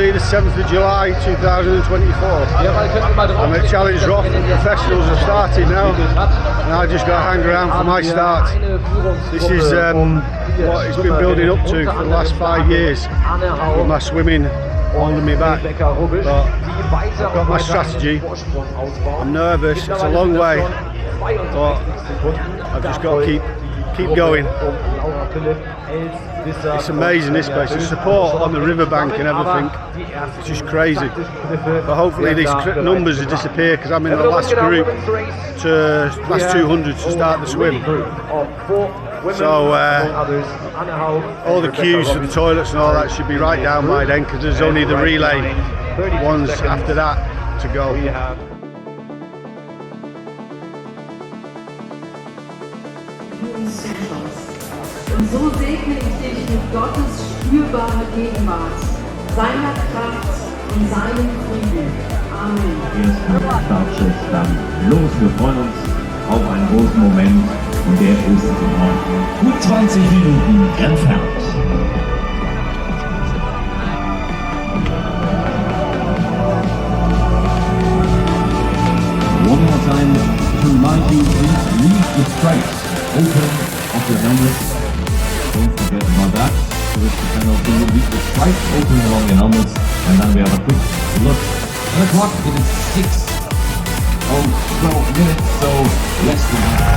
Saturday the 7th of July 2024. I'm at Challenge Roth, the professionals have started now and I just got to hang around for my start. This is what it's been building up to for the last 5 years with my swimming holding me back, but I've got my strategy. I'm nervous, it's a long way, but I've just got to keep going. It's amazing, this place, the support on the riverbank and everything, it's just crazy. But hopefully these numbers will disappear because I'm in the last group, last 200 to start the swim. So all the queues for the toilets and all that should be right down by then, because there's only the relay ones after that to go. Und so segne ich dich mit Gottes spürbarer Gegenwart, seiner Kraft und seinem Frieden. Amen. Jetzt Startschuss dann los. Wir freuen uns auf einen großen Moment und der ist in gut 20 Minuten entfernt. One more time to remind you, please leave the stripes open of your helmets. Don't forget about that. So it's the penalty. Leave the stripes open along your helmets, and then we have a quick look at the clock. It is 12 minutes, so less than that.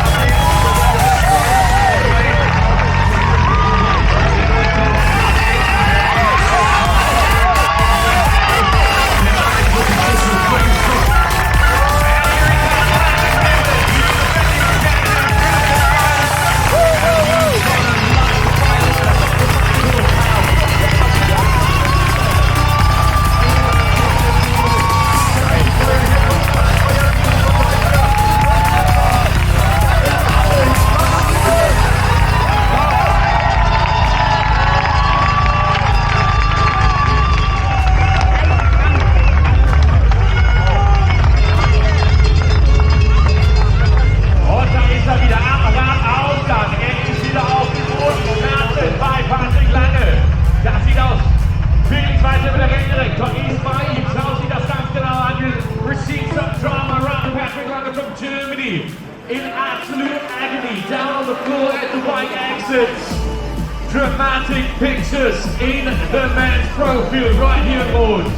In absolute agony, down on the floor at the white exits. Dramatic pictures in the men's pro field right here at Lords.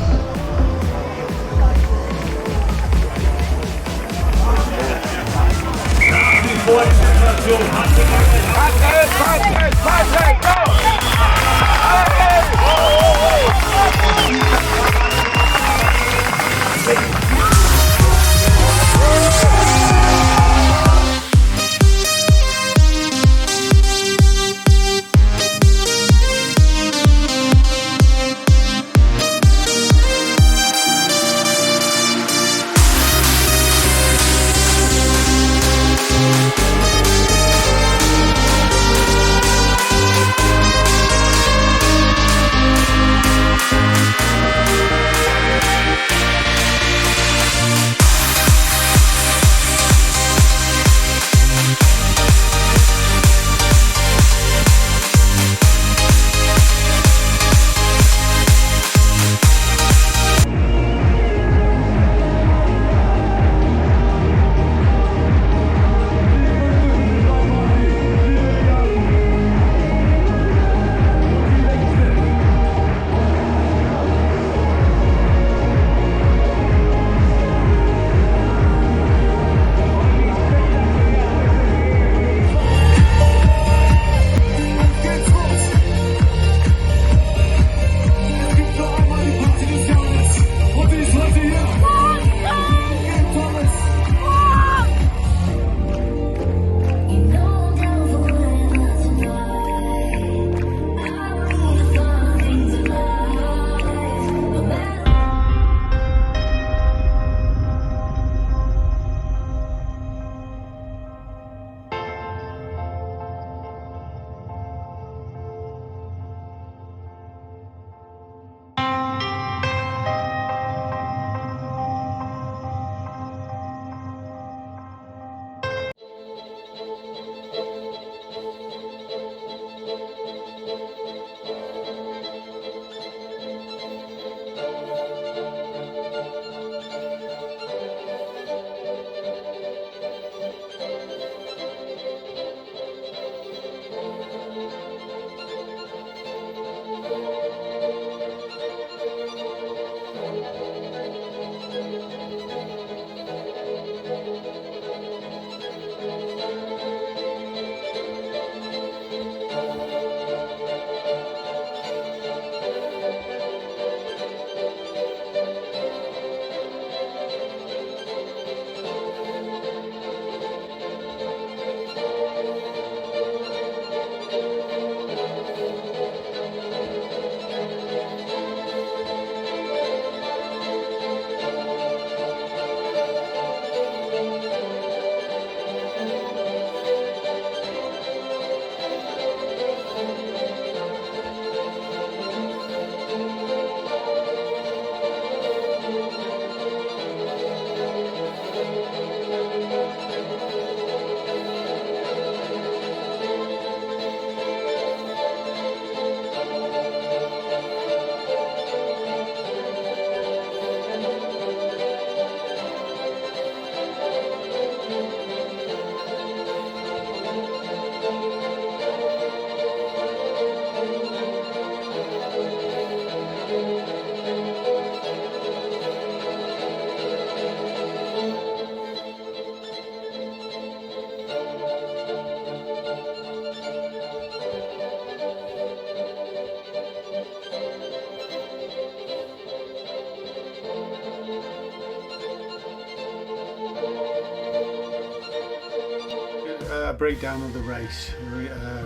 a breakdown of the race,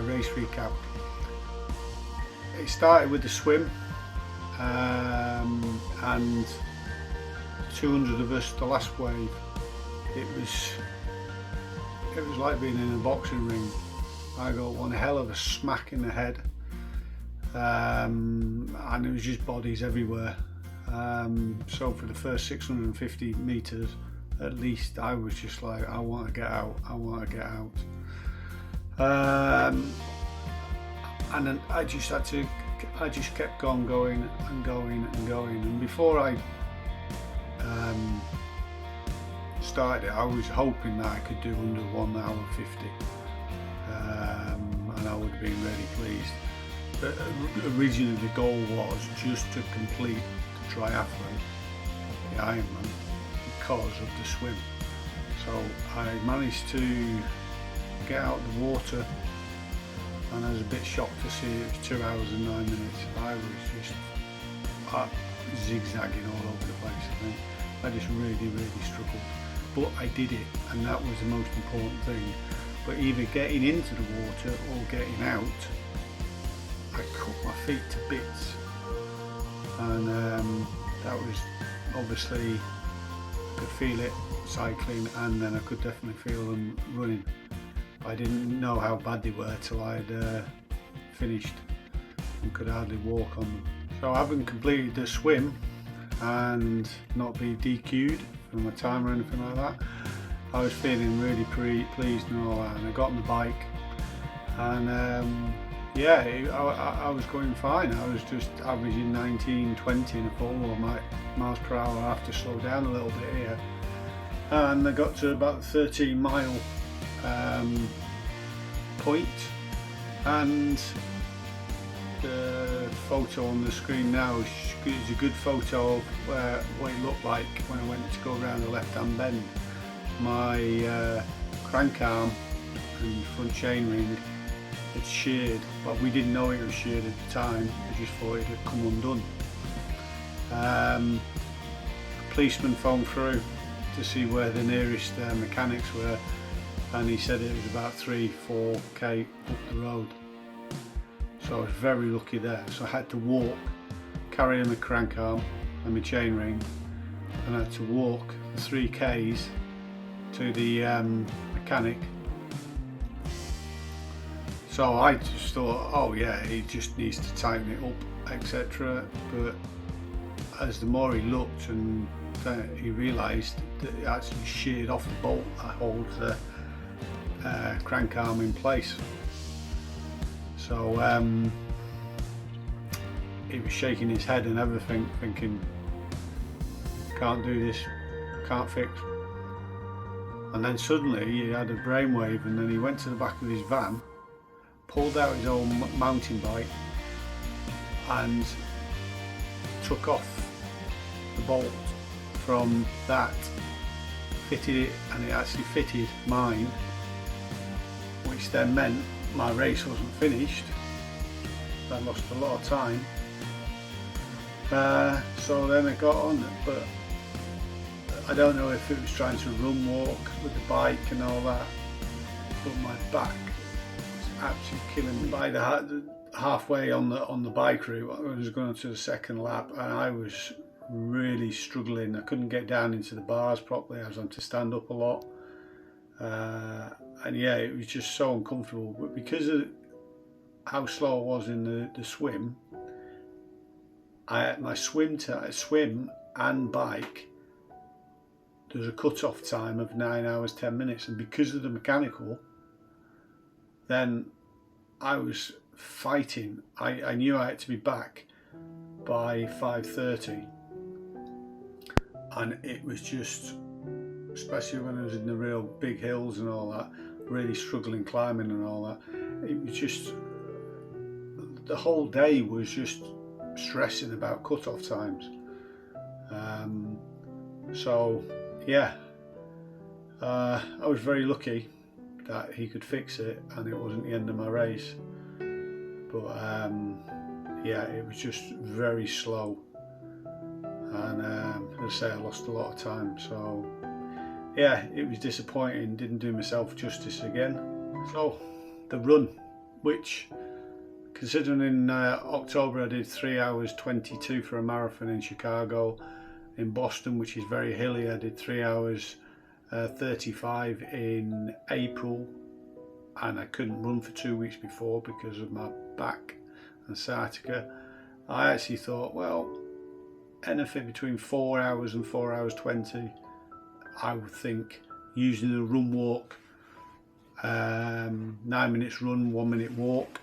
race recap. It started with the swim, and 200 of us, the last wave. It was like being in a boxing ring. I got one hell of a smack in the head, and it was just bodies everywhere. So for the first 650 metres at least, I was just like, I want to get out, I want to get out. And then I just kept going, and before I started it, I was hoping that I could do under 1 hour 50, and I would have been really pleased. But originally the goal was just to complete the triathlon, the Ironman, because of the swim. So I managed to get out the water, and I was a bit shocked to see it was 2 hours and 9 minutes. I was just zigzagging all over the place. I just really struggled, but I did it, and that was the most important thing. But either getting into the water or getting out, I cut my feet to bits, and that was obviously, I could feel it cycling, and then I could definitely feel them running. I didn't know how bad they were till I'd finished and could hardly walk on them. So having completed the swim and not be DQ'd from my time or anything like that, I was feeling really pleased and all that, and I got on the bike, and yeah, I was going fine. I was just averaging 19, 20, and I thought, well, miles per hour, I have to slow down a little bit here. And I got to about the 13-mile point, and the photo on the screen now is a good photo of what it looked like when I went to go around the left-hand bend. My crank arm and front chainring had sheared, but we didn't know it was sheared at the time. We just thought it had come undone. A policeman phoned through to see where the nearest mechanics were, and he said it was about 3-4k up the road. So I was very lucky there. So I had to walk, carrying my crank arm and my chain ring, and I had to walk the 3k's to the mechanic. So I just thought, oh yeah, he just needs to tighten it up, etc. But as the more he looked, and he realised that it actually sheared off the bolt that holds the crank arm in place. So he was shaking his head and everything, thinking, can't do this, can't fix. And then suddenly he had a brainwave, and then he went to the back of his van, pulled out his own mountain bike and took off the bolt from that, fitted it, and it actually fitted mine, which then meant my race wasn't finished. I lost a lot of time. So then I got on it, but I don't know if it was trying to run walk with the bike and all that, but my back was actually killing me. By the halfway on the bike route, I was going to the second lap, and I was really struggling. I couldn't get down into the bars properly. I was having to stand up a lot, and yeah, it was just so uncomfortable. But because of how slow I was in the swim, I had my swim and bike, there's a cut-off time of 9 hours 10 minutes, and because of the mechanical, then I was fighting. I knew I had to be back by 5:30, and it was just, especially when I was in the real big hills and all that, really struggling climbing and all that, it was just, the whole day was just stressing about cut-off times. So yeah, I was very lucky that he could fix it and it wasn't the end of my race, but yeah, it was just very slow, and as I say, I lost a lot of time. So yeah, it was disappointing, didn't do myself justice again. So the run, which considering in October I did 3 hours 22 for a marathon in Chicago. In Boston, which is very hilly, I did 3 hours 35 in April, and I couldn't run for 2 weeks before because of my back and sciatica. I actually thought, well, anything between 4 hours and 4 hours 20, I would think, using a run walk, 9 minutes run, 1 minute walk,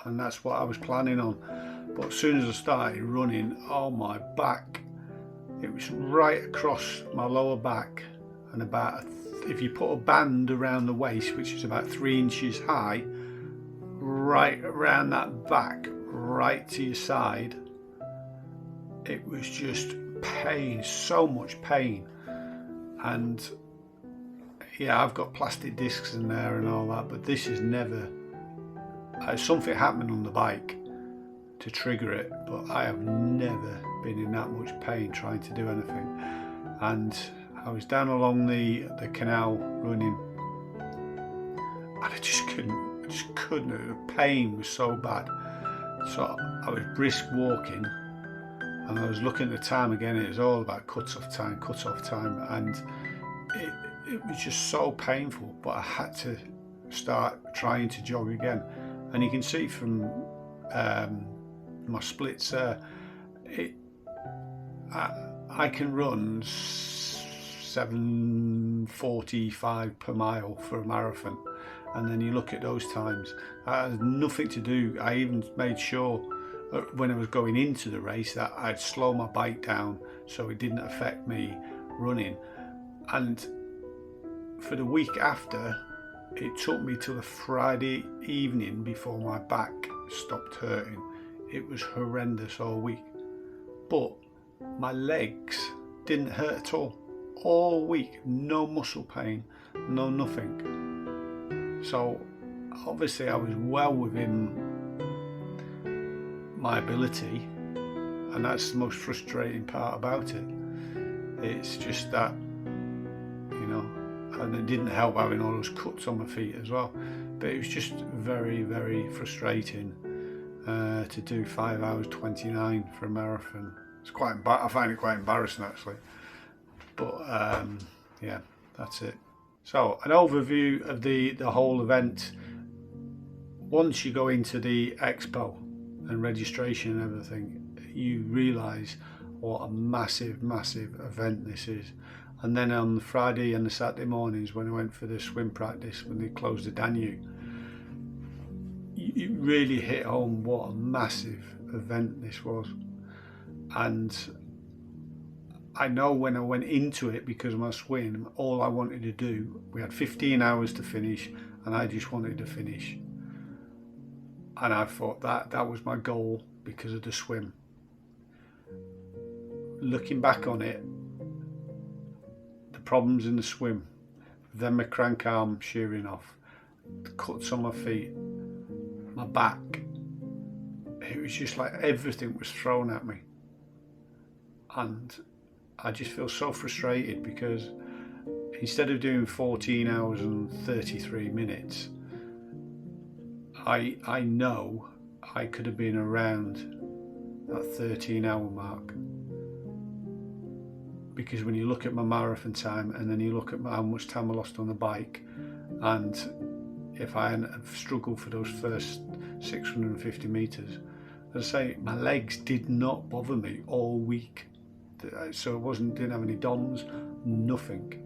and that's what I was planning on. But as soon as I started running, oh, my back, it was right across my lower back, and about, if you put a band around the waist, which is about 3 inches high, right around that back, right to your side, it was just pain, so much pain. And yeah, I've got plastic discs in there and all that, but this is never, something happened on the bike to trigger it, but I have never been in that much pain trying to do anything. And I was down along the canal running, and I just couldn't, the pain was so bad. So I was brisk walking, and I was looking at the time again, it was all about cut off time, and it was just so painful, but I had to start trying to jog again. And you can see from my splits there, I can run 7:45 per mile for a marathon, and then you look at those times, that has nothing to do. I even made sure when I was going into the race that I'd slow my bike down so it didn't affect me running. And for the week after, it took me till the Friday evening before my back stopped hurting. It was horrendous all week, but my legs didn't hurt at all week. No muscle pain, no nothing. So obviously I was well within my ability, and that's the most frustrating part about it. It's just that, you know, and it didn't help having all those cuts on my feet as well. But it was just very, very frustrating to do 5 hours 29 for a marathon. It's quite, I find it quite embarrassing actually. But yeah, that's it. So an overview of the whole event. Once you go into the expo and registration and everything, you realise what a massive event this is. And then on the Friday and the Saturday mornings when I went for the swim practice, when they closed the Danube, it really hit home what a massive event this was. And I know when I went into it, because of my swim, all I wanted to do, we had 15 hours to finish, and I just wanted to finish. And I thought that was my goal because of the swim. Looking back on it, the problems in the swim, then my crank arm shearing off, the cuts on my feet, my back, it was just like everything was thrown at me. And I just feel so frustrated because instead of doing 14 hours and 33 minutes, I know I could have been around that 13-hour mark. Because when you look at my marathon time and then you look at how much time I lost on the bike, and if I hadn't struggled for those first 650 metres, as I say, my legs did not bother me all week. So it didn't have any DOMs, nothing.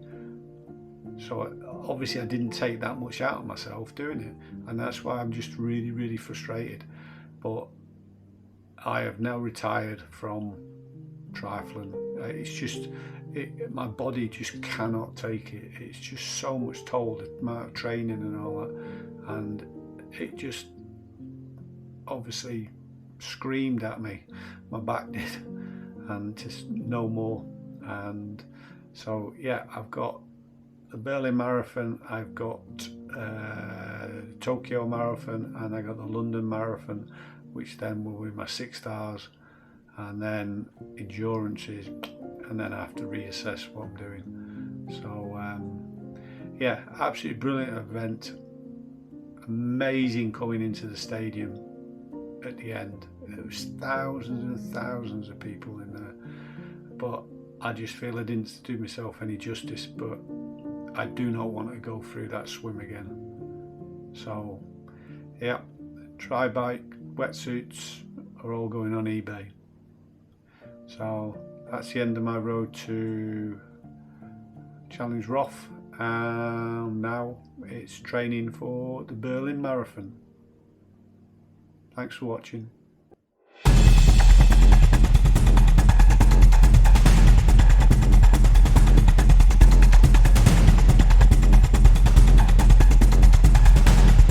So obviously I didn't take that much out of myself doing it, and that's why I'm just really frustrated. But I have now retired from triathlon. It's just, my body just cannot take it. It's just so much toll, the amount of training and all that, and it just obviously screamed at me, my back did, and just no more. And so yeah, I've got the Berlin Marathon, I've got Tokyo Marathon, and I got the London Marathon, which then will be my 6 stars, and then endurances, and then I have to reassess what I'm doing. So yeah, absolutely brilliant event. amazing coming into the stadium at the end. There was thousands and thousands of people in there, but I just feel I didn't do myself any justice. But I do not want to go through that swim again. So yeah, tri-bike wetsuits are all going on eBay. So that's the end of my road to Challenge Roth, and now it's training for the Berlin Marathon. Thanks for watching.